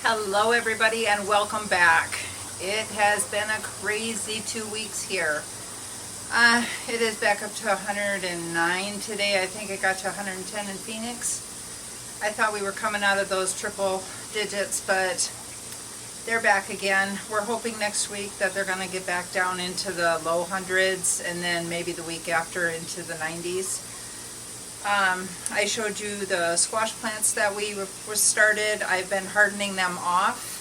Hello everybody and welcome back. It has been a crazy 2 weeks here. It is back up to 109 today. I think it got to 110 in Phoenix. I thought we were coming out of those triple digits, but they're back again. We're hoping next week that they're going to get back down into the low hundreds and then maybe the week after into the 90s. I showed you the squash plants that we started. I've been hardening them off.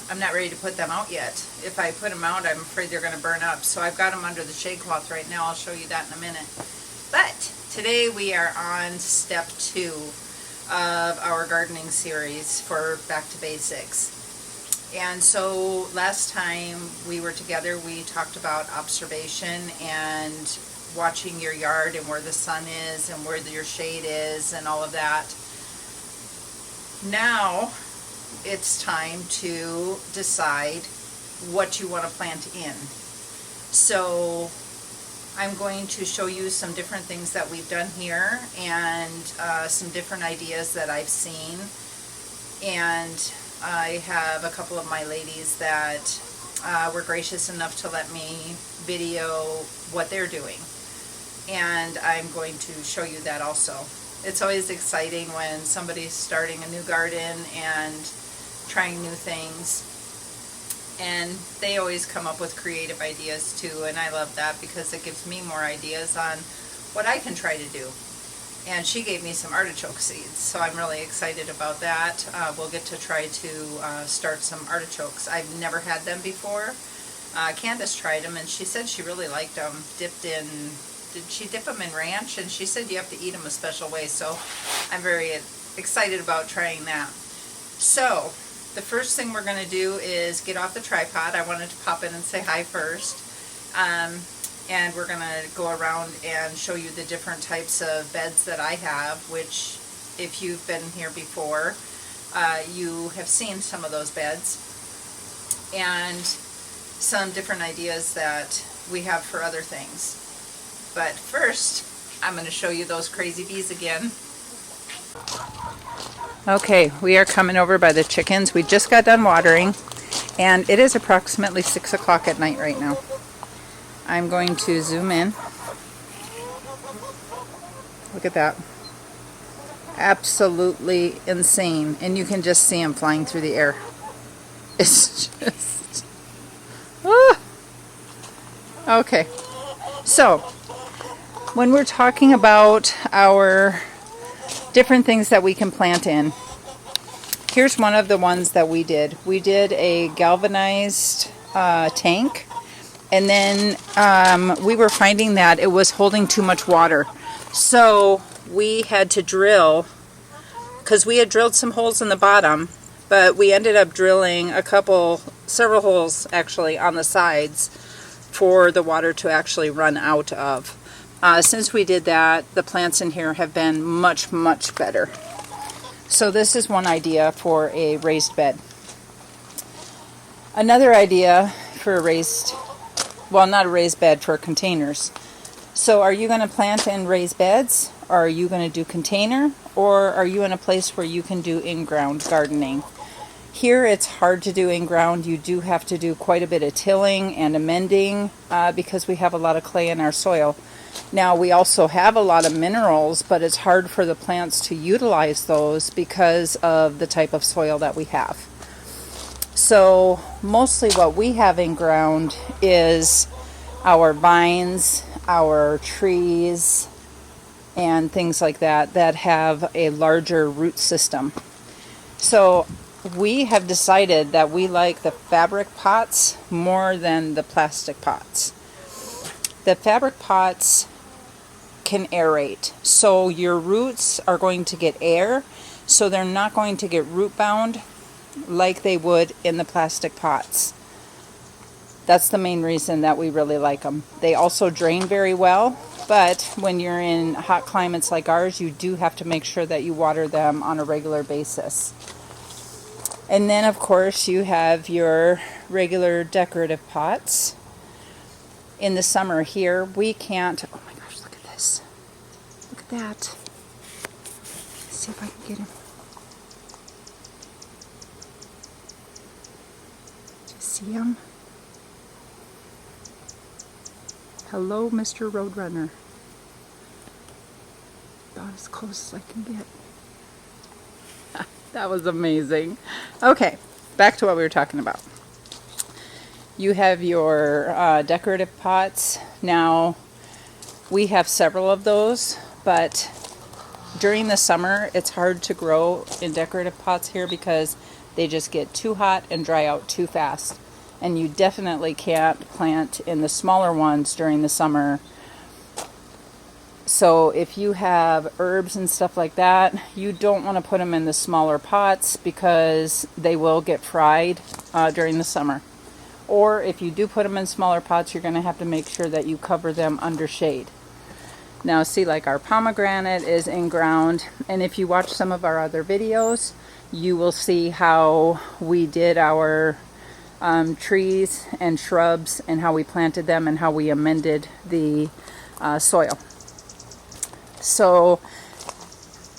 I'm not ready to put them out yet. If I put them out, I'm afraid they're going to burn up. So I've got them under the shade cloth right now. I'll show you that in a minute. But today we are on step 2 of our gardening series for Back to Basics. And so last time we were together, we talked about observation and watching your yard and where the sun is and where your shade is and all of that. Now it's time to decide what you want to plant in. So I'm going to show you some different things that we've done here and some different ideas that I've seen. And I have a couple of my ladies that were gracious enough to let me video what they're doing. And I'm going to show you that also. It's always exciting when somebody's starting a new garden and trying new things. And they always come up with creative ideas too, and I love that because it gives me more ideas on what I can try to do. And she gave me some artichoke seeds, so I'm really excited about that. We'll get to try to start some artichokes. I've never had them before. Candace tried them and she said she really liked them. Did she dip them in ranch? And she said you have to eat them a special way, so I'm very excited about trying that. So the first thing we're going to do is get off the tripod. I wanted to pop in and say hi first. And we're going to go around and show you the different types of beds that I have, which if you've been here before, you have seen some of those beds. And some different ideas that we have for other things. But first, I'm going to show you those crazy bees again. Okay, we are coming over by the chickens. We just got done watering, and it is approximately 6 o'clock at night right now. I'm going to zoom in. Look at that. Absolutely insane. And you can just see them flying through the air. It's just... Ah! Okay, so when we're talking about our different things that we can plant in, here's one of the ones that we did. We did a galvanized tank, and then we were finding that it was holding too much water. So we had to drill, because we had drilled some holes in the bottom, but we ended up drilling several holes actually on the sides for the water to actually run out of. Since we did that, the plants in here have been much, much better. So this is one idea for a raised bed. Another idea for not a raised bed, for containers. So are you going to plant in raised beds? Or are you going to do container? Or are you in a place where you can do in-ground gardening? Here it's hard to do in-ground. You do have to do quite a bit of tilling and amending because we have a lot of clay in our soil. Now we also have a lot of minerals, but it's hard for the plants to utilize those because of the type of soil that we have. So mostly what we have in ground is our vines, our trees, and things like that that have a larger root system. So we have decided that we like the fabric pots more than the plastic pots. The fabric pots can aerate, so your roots are going to get air, so they're not going to get root bound like they would in the plastic pots. That's the main reason that we really like them. They also drain very well, but when you're in hot climates like ours, you do have to make sure that you water them on a regular basis. And then of course you have your regular decorative pots. In the summer here, we can't, oh my gosh, look at this. Look at that. Let's see if I can get him. see him? Hello, Mr. Roadrunner. About as close as I can get. That was amazing. Okay, back to what we were talking about. You have your decorative pots. Now, we have several of those, but during the summer, it's hard to grow in decorative pots here because they just get too hot and dry out too fast. And you definitely can't plant in the smaller ones during the summer. So if you have herbs and stuff like that, you don't want to put them in the smaller pots because they will get fried during the summer. Or if you do put them in smaller pots, you're going to have to make sure that you cover them under shade. Now see, like our pomegranate is in ground, and if you watch some of our other videos, you will see how we did our trees and shrubs and how we planted them and how we amended the soil. So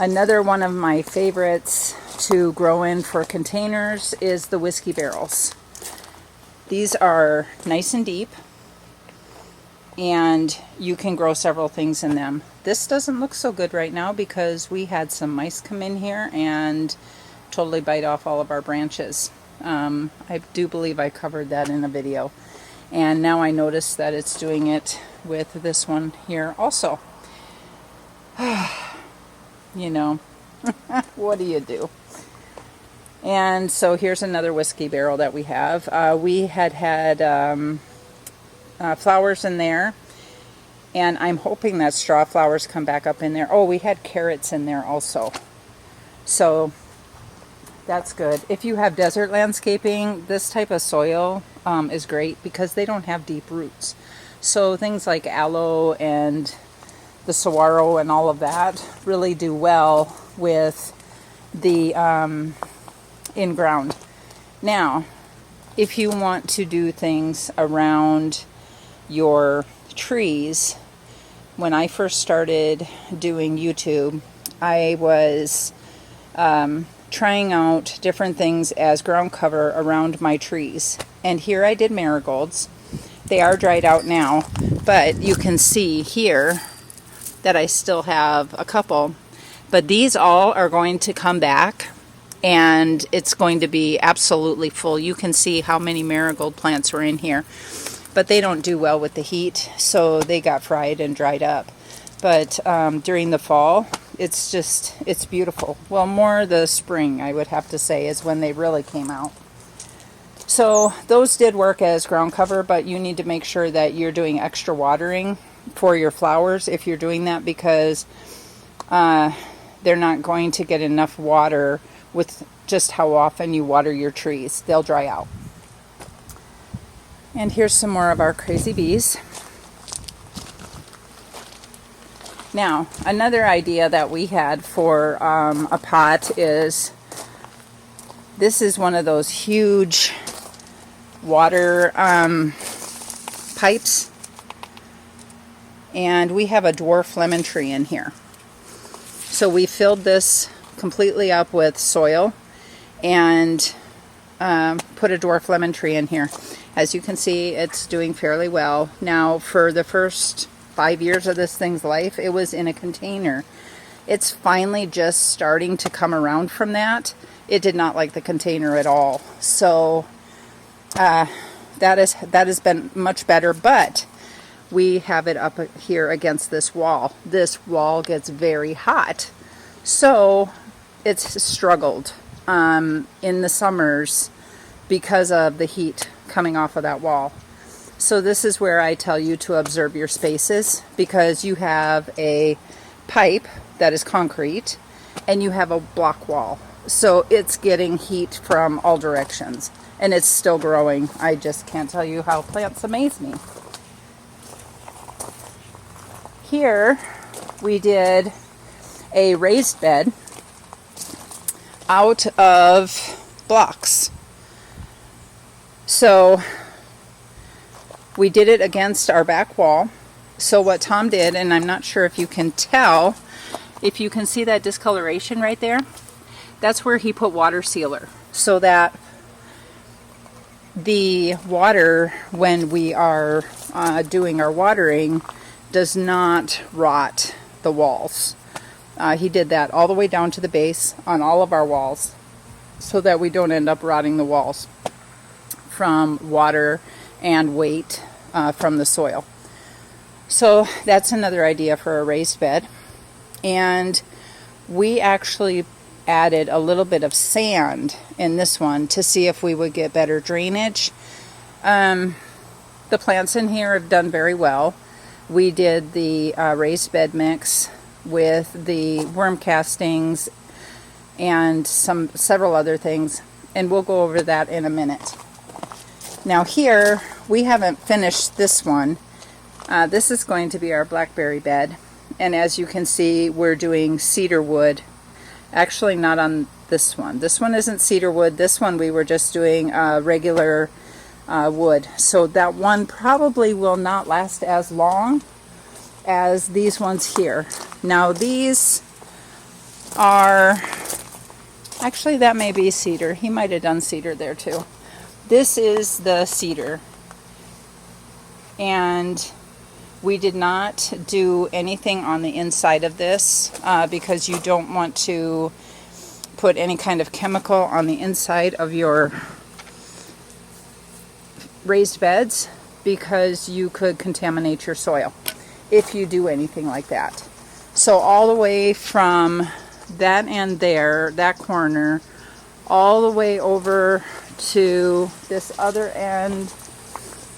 another one of my favorites to grow in for containers is the whiskey barrels. These are nice and deep, and you can grow several things in them. This doesn't look so good right now because we had some mice come in here and totally bite off all of our branches. I do believe I covered that in a video. And now I notice that it's doing it with this one here also. You know, what do you do? And so here's another whiskey barrel that we have. We had flowers in there, and I'm hoping that straw flowers come back up in there. Oh, we had carrots in there also. So that's good. If you have desert landscaping, this type of soil is great because they don't have deep roots. So things like aloe and the saguaro and all of that really do well with the in-ground. Now, if you want to do things around your trees, when I first started doing YouTube, I was trying out different things as ground cover around my trees. And here I did marigolds. They are dried out now, but you can see here that I still have a couple. But these all are going to come back, and it's going to be absolutely full. You can see how many marigold plants were in here, but they don't do well with the heat, so they got fried and dried up. But during the fall, it's beautiful. Well, more the spring, I would have to say, is when they really came out. So those did work as ground cover, but you need to make sure that you're doing extra watering for your flowers if you're doing that, because they're not going to get enough water with just how often you water your trees. They'll dry out. And here's some more of our crazy bees. Now, another idea that we had for a pot is, this is one of those huge water pipes, and we have a dwarf lemon tree in here. So we filled this completely up with soil and put a dwarf lemon tree in here. As you can see, it's doing fairly well. Now, for the first 5 years of this thing's life, it was in a container. It's finally just starting to come around from that. It did not like the container at all. So that has been much better, but we have it up here against this wall. This wall gets very hot, so it's struggled in the summers because of the heat coming off of that wall. So this is where I tell you to observe your spaces, because you have a pipe that is concrete and you have a block wall. So it's getting heat from all directions, and it's still growing. I just can't tell you how plants amaze me. Here we did a raised bed out of blocks. So we did it against our back wall. So what Tom did, and I'm not sure if you can tell, if you can see that discoloration right there, that's where he put water sealer, so that the water, when we are doing our watering, does not rot the walls. He did that all the way down to the base on all of our walls so that we don't end up rotting the walls from water and weight from the soil. So that's another idea for a raised bed. And we actually added a little bit of sand in this one to see if we would get better drainage. The plants in here have done very well. We did the raised bed mix with the worm castings and several other things, and we'll go over that in a minute. Now here, we haven't finished this one. This is going to be our blackberry bed, and as you can see, we're doing cedar wood. Actually, not on this one. This one isn't cedar wood. This one we were just doing regular wood. So that one probably will not last as long as these ones here. Now these are, actually that may be cedar. He might have done cedar there too. This is the cedar. And we did not do anything on the inside of this because you don't want to put any kind of chemical on the inside of your raised beds because you could contaminate your soil if you do anything like that. So all the way from that end there, that corner, all the way over to this other end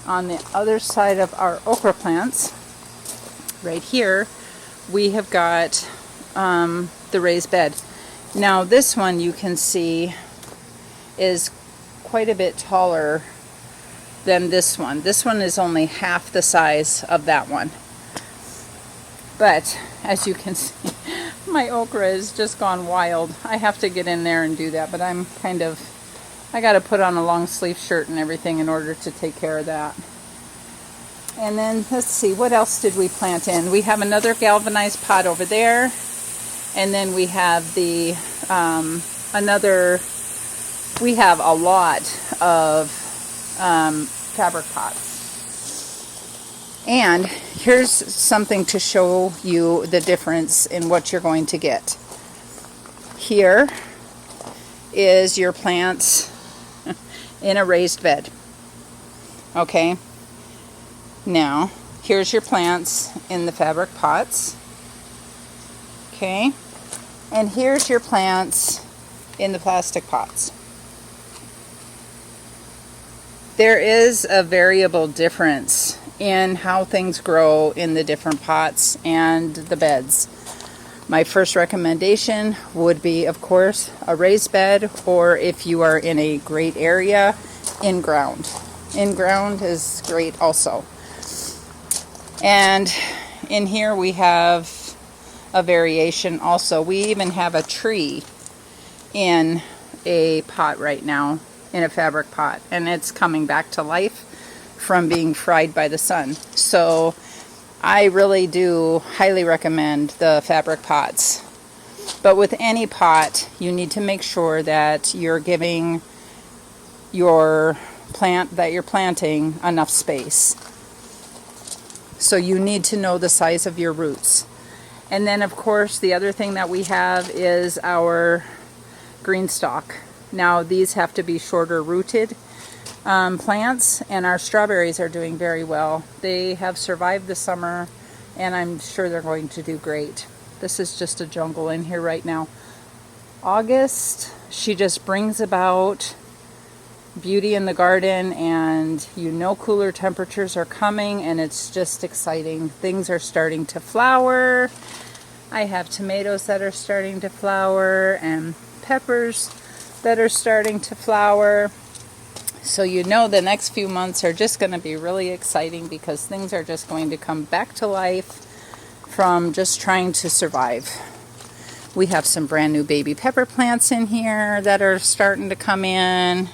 on the other side of our okra plants, right here, we have got the raised bed. Now this one you can see is quite a bit taller than this one. This one is only half the size of that one. But as you can see, my okra has just gone wild. I have to get in there and do that, but I'm kind of, I got to put on a long sleeve shirt and everything in order to take care of that. And then let's see, what else did we plant in? We have another galvanized pot over there, and then we have the we have a lot of fabric pots. And here's something to show you the difference in what you're going to get. Here is your plants in a raised bed. Okay. Now, here's your plants in the fabric pots. Okay. And here's your plants in the plastic pots. There is a variable difference in how things grow in the different pots and the beds. My first recommendation would be, of course, a raised bed, or if you are in a great area, in ground. In ground is great also. And in here we have a variation also. We even have a tree in a pot right now, in a fabric pot, and it's coming back to life from being fried by the sun. So I really do highly recommend the fabric pots. But with any pot, you need to make sure that you're giving your plant that you're planting enough space. So you need to know the size of your roots. And then of course the other thing that we have is our green stalk. Now these have to be shorter rooted plants, and our strawberries are doing very well. They have survived the summer, and I'm sure they're going to do great. This is just a jungle in here right now. August, she just brings about beauty in the garden, and you know cooler temperatures are coming, and it's just exciting. Things are starting to flower. I have tomatoes that are starting to flower and peppers that are starting to flower. So you know the next few months are just going to be really exciting because things are just going to come back to life from just trying to survive. We have some brand new baby pepper plants in here that are starting to come in.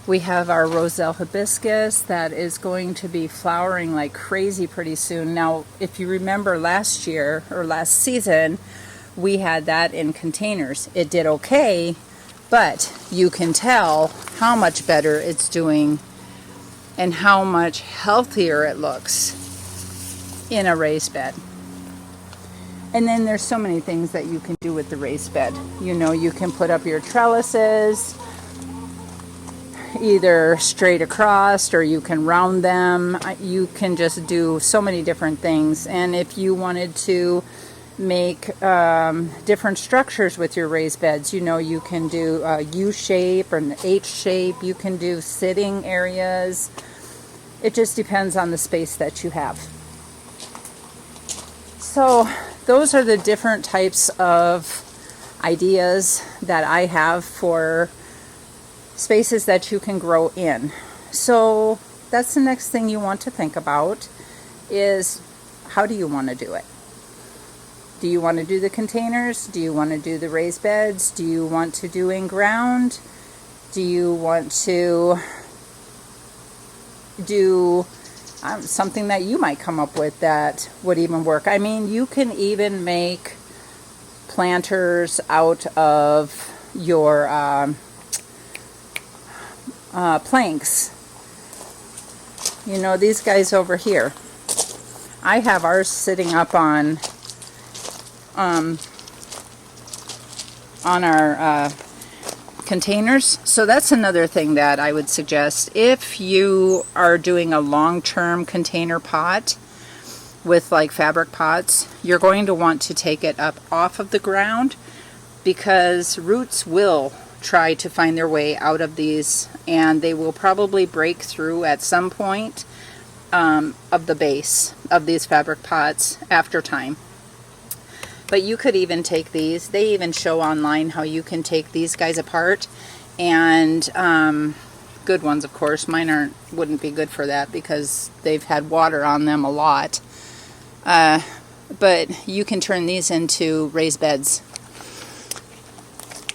We have our Roselle hibiscus that is going to be flowering like crazy pretty soon. Now, if you remember last year or last season, we had that in containers. It did okay, But you can tell how much better it's doing and how much healthier it looks in a raised bed. And then there's so many things that you can do with the raised bed. You know, you can put up your trellises either straight across, or you can round them. You can just do so many different things. And if you wanted to make different structures with your raised beds, you know, you can do a U shape or an H shape. You can do sitting areas. It just depends on the space that you have. So those are the different types of ideas that I have for spaces that you can grow in. So that's the next thing you want to think about, is how do you want to do it? Do you want to do the containers? Do you want to do the raised beds? Do you want to do in ground? Do you want to do something that you might come up with that would even work? I mean, you can even make planters out of your planks. You know, these guys over here. I have ours sitting up on our containers. So that's another thing that I would suggest. If you are doing a long-term container pot with like fabric pots, you're going to want to take it up off of the ground, because roots will try to find their way out of these, and they will probably break through at some point of the base of these fabric pots after time. But you could even take these, they even show online how you can take these guys apart, and good ones, of course. Mine wouldn't be good for that because they've had water on them a lot. But you can turn these into raised beds.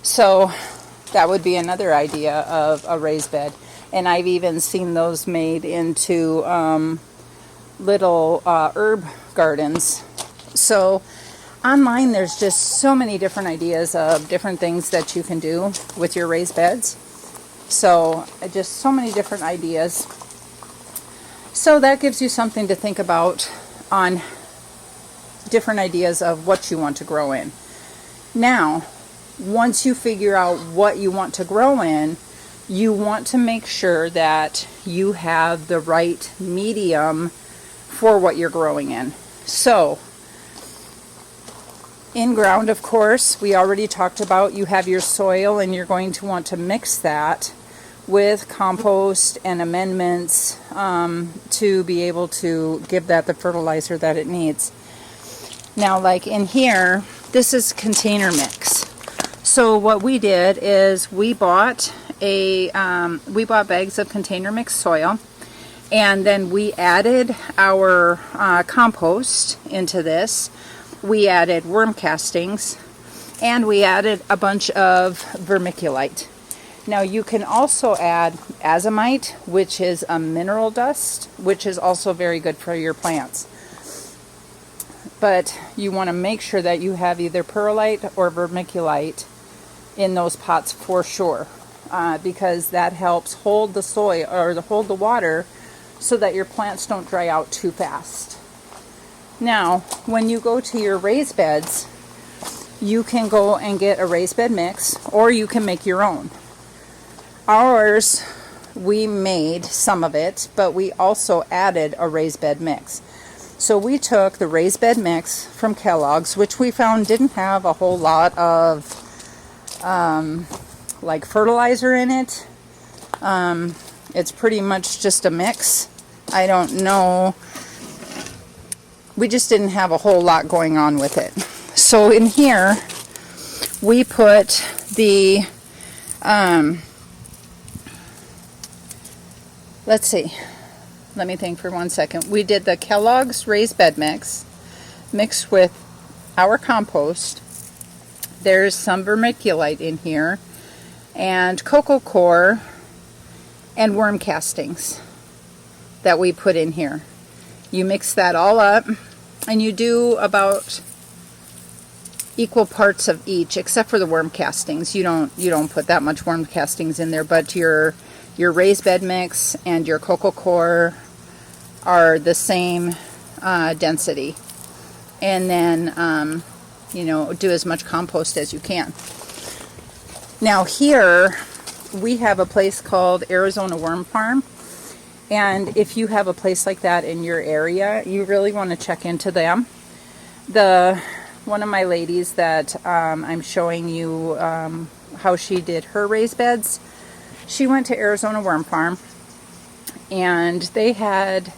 So that would be another idea of a raised bed. And I've even seen those made into little herb gardens. So online there's just so many different ideas of different things that you can do with your raised beds. So just so many different ideas. So that gives you something to think about on different ideas of what you want to grow in. Now, once you figure out what you want to grow in, you want to make sure that you have the right medium for what you're growing in. So, in ground, of course, we already talked about, you have your soil, and you're going to want to mix that with compost and amendments to be able to give that the fertilizer that it needs. Now, like in here, this is container mix. So what we did is we bought bags of container mix soil, and then we added our compost into this. We added worm castings, and we added a bunch of vermiculite. Now you can also add azomite, which is a mineral dust, which is also very good for your plants. But you want to make sure that you have either perlite or vermiculite in those pots for sure, because that helps hold the soil or hold the water so that your plants don't dry out too fast. Now, when you go to your raised beds, you can go and get a raised bed mix, or you can make your own. Ours, we made some of it, but we also added a raised bed mix. So we took the raised bed mix from Kellogg's, which we found didn't have a whole lot of like fertilizer in it. It's pretty much just a mix. I don't know. We just didn't have a whole lot going on with it. So in here, we put the, let's see. Let me think for 1 second. We did the Kellogg's raised bed mix mixed with our compost. There's some vermiculite in here, and cocoa coir and worm castings that we put in here. You mix that all up, and you do about equal parts of each, except for the worm castings. You don't put that much worm castings in there, but your raised bed mix and your coco coir are the same density. And then do as much compost as you can. Now here we have a place called Arizona Worm Farm, and if you have a place like that in your area, you really want to check into them. One of my ladies that I'm showing you how she did her raised beds, she went to Arizona Worm Farm, and they had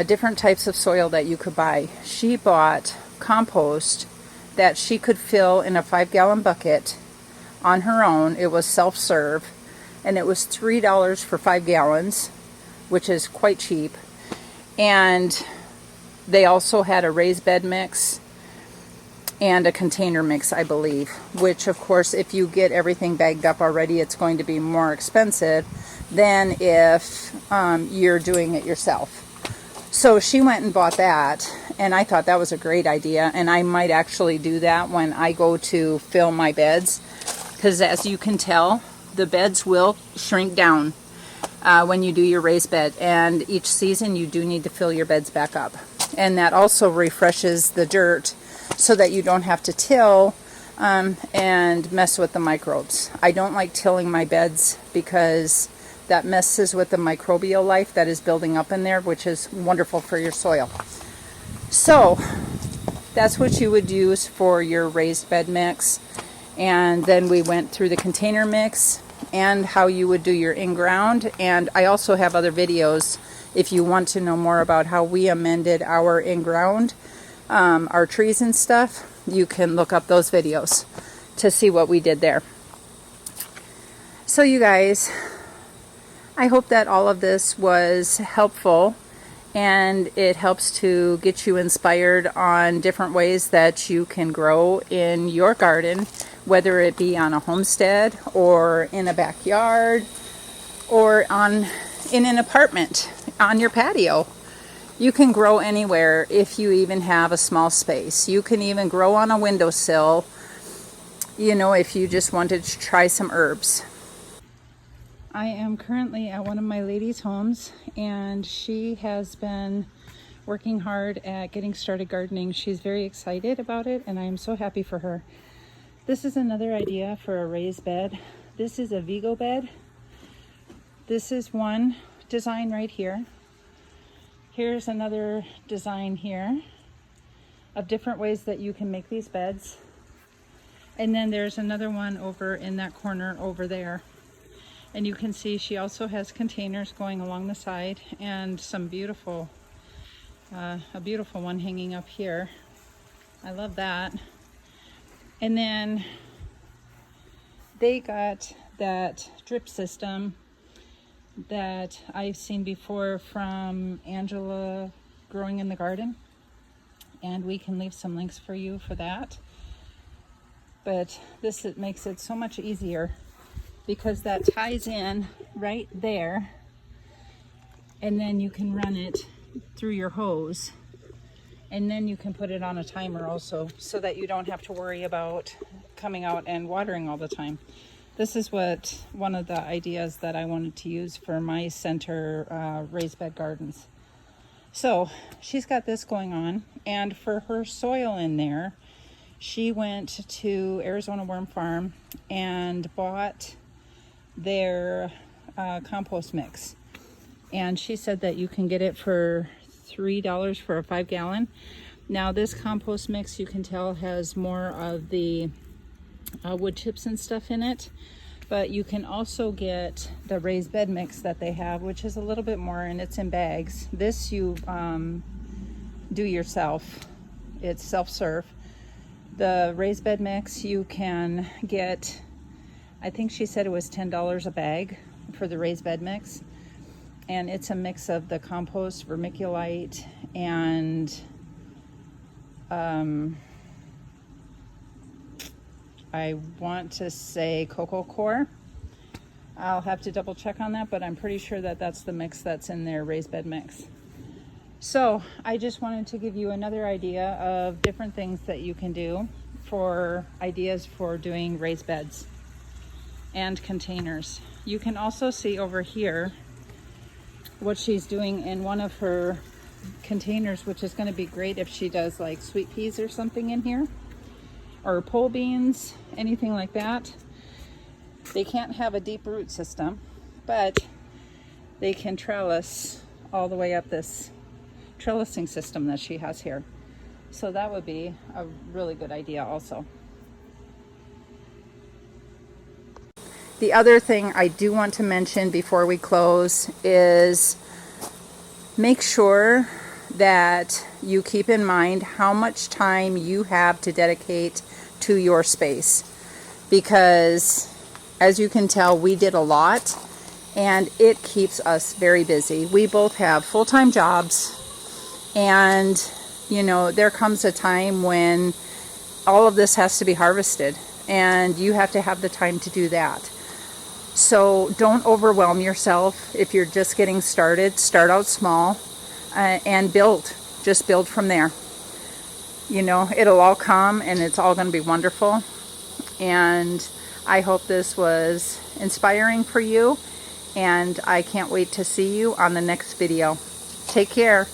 different types of soil that you could buy. She bought compost that she could fill in a 5-gallon bucket on her own. It was self-serve, and it was $3 for 5 gallons, which is quite cheap. And they also had a raised bed mix and a container mix, I believe, which of course if you get everything bagged up already, it's going to be more expensive than if you're doing it yourself. So she went and bought that, and I thought that was a great idea, and I might actually do that when I go to fill my beds, because as you can tell, the beds will shrink down when you do your raised bed, and each season you do need to fill your beds back up. And that also refreshes the dirt so that you don't have to till and mess with the microbes. I don't like tilling my beds because that messes with the microbial life that is building up in there, which is wonderful for your soil. So that's what you would use for your raised bed mix. And then we went through the container mix and how you would do your in-ground. And I also have other videos if you want to know more about how we amended our in-ground, our trees and stuff. You can look up those videos to see what we did there. So you guys, I hope that all of this was helpful, and it helps to get you inspired on different ways that you can grow in your garden, whether it be on a homestead or in a backyard or in an apartment on your patio. You can grow anywhere if you even have a small space. You can even grow on a windowsill, if you just wanted to try some herbs. I am currently at one of my ladies' homes, and she has been working hard at getting started gardening. She's very excited about it, and I am so happy for her. This is another idea for a raised bed. This is a Vigo bed. This is one design right here. Here's another design here of different ways that you can make these beds. And then there's another one over in that corner over there. And you can see she also has containers going along the side, and some beautiful, a beautiful one hanging up here. I love that. And then they got that drip system that I've seen before from Angela Growing in the Garden, and we can leave some links for you for that. But it makes it so much easier, because that ties in right there, and then you can run it through your hose, and then you can put it on a timer also, so that you don't have to worry about coming out and watering all the time. This is one of the ideas that I wanted to use for my center raised bed gardens. So she's got this going on, and for her soil in there, she went to Arizona Worm Farm and bought their compost mix, and she said that you can get it for $3 for a 5-gallon. Now this compost mix, you can tell, has more of the wood chips and stuff in it, but you can also get the raised bed mix that they have, which is a little bit more, and it's in bags. This you do yourself. It's self-serve. The raised bed mix you can get, I think she said it was $10 a bag for the raised bed mix. And it's a mix of the compost, vermiculite, and I want to say coco coir. I'll have to double check on that, but I'm pretty sure that that's the mix that's in their raised bed mix. So I just wanted to give you another idea of different things that you can do for ideas for doing raised beds and containers. You can also see over here what she's doing in one of her containers, which is going to be great if she does like sweet peas or something in here, or pole beans, anything like that. They can't have a deep root system, but they can trellis all the way up this trellising system that she has here. So that would be a really good idea also. The other thing I do want to mention before we close is make sure that you keep in mind how much time you have to dedicate to your space, because as you can tell, we did a lot and it keeps us very busy. We both have full-time jobs, and you know, there comes a time when all of this has to be harvested and you have to have the time to do that. So don't overwhelm yourself. If you're just getting started, start out small and build. Just build from there. You know, it'll all come and it's all going to be wonderful. And I hope this was inspiring for you, and I can't wait to see you on the next video. Take care.